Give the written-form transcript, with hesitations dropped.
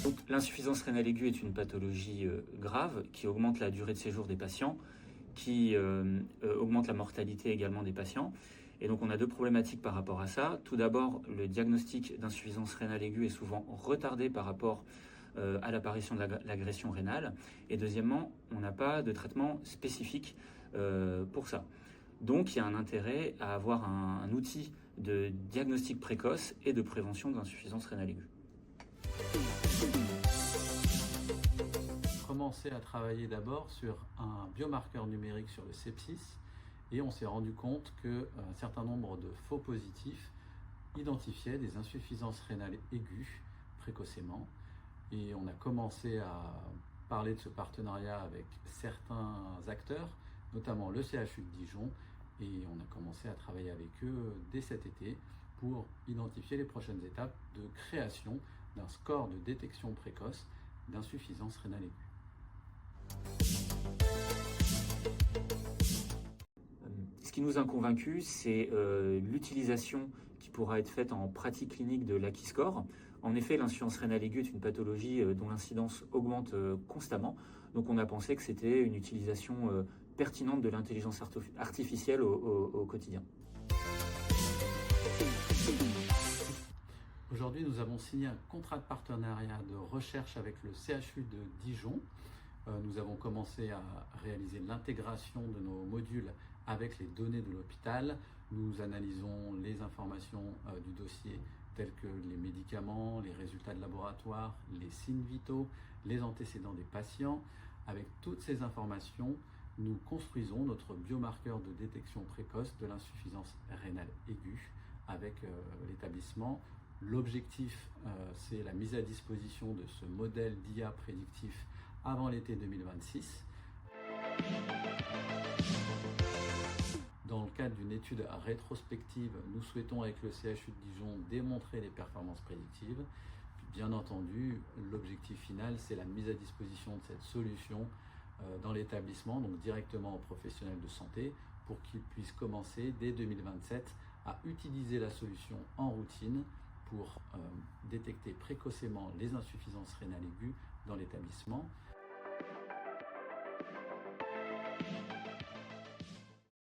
Donc, l'insuffisance rénale aiguë est une pathologie grave qui augmente la durée de séjour des patients, qui augmente la mortalité également des patients. Et donc on a deux problématiques par rapport à ça. Tout d'abord, le diagnostic d'insuffisance rénale aiguë est souvent retardé par rapport à l'apparition de l'agression rénale. Et deuxièmement, on n'a pas de traitement spécifique pour ça. Donc il y a un intérêt à avoir un outil de diagnostic précoce et de prévention de l'insuffisance rénale aiguë. Commencé à travailler d'abord sur un biomarqueur numérique sur le sepsis et on s'est rendu compte qu'un certain nombre de faux positifs identifiaient des insuffisances rénales aiguës précocement. Et on a commencé à parler de ce partenariat avec certains acteurs, notamment le CHU de Dijon, et on a commencé à travailler avec eux dès cet été pour identifier les prochaines étapes de création d'un score de détection précoce d'insuffisance rénale aiguë. Ce qui nous a convaincus, c'est l'utilisation qui pourra être faite en pratique clinique de l'Acquis-Score. En effet, l'insuffisance rénale aiguë est une pathologie dont l'incidence augmente constamment. Donc on a pensé que c'était une utilisation pertinente de l'intelligence artificielle au quotidien. Aujourd'hui, nous avons signé un contrat de partenariat de recherche avec le CHU de Dijon. Nous avons commencé à réaliser l'intégration de nos modules avec les données de l'hôpital. Nous analysons les informations du dossier telles que les médicaments, les résultats de laboratoire, les signes vitaux, les antécédents des patients. Avec toutes ces informations, nous construisons notre biomarqueur de détection précoce de l'insuffisance rénale aiguë avec l'établissement. L'objectif, c'est la mise à disposition de ce modèle d'IA prédictif avant l'été 2026. Dans le cadre d'une étude rétrospective, nous souhaitons avec le CHU de Dijon démontrer les performances prédictives. Puis, bien entendu, l'objectif final, c'est la mise à disposition de cette solution dans l'établissement, donc directement aux professionnels de santé, pour qu'ils puissent commencer dès 2027 à utiliser la solution en routine pour détecter précocement les insuffisances rénales aiguës dans l'établissement.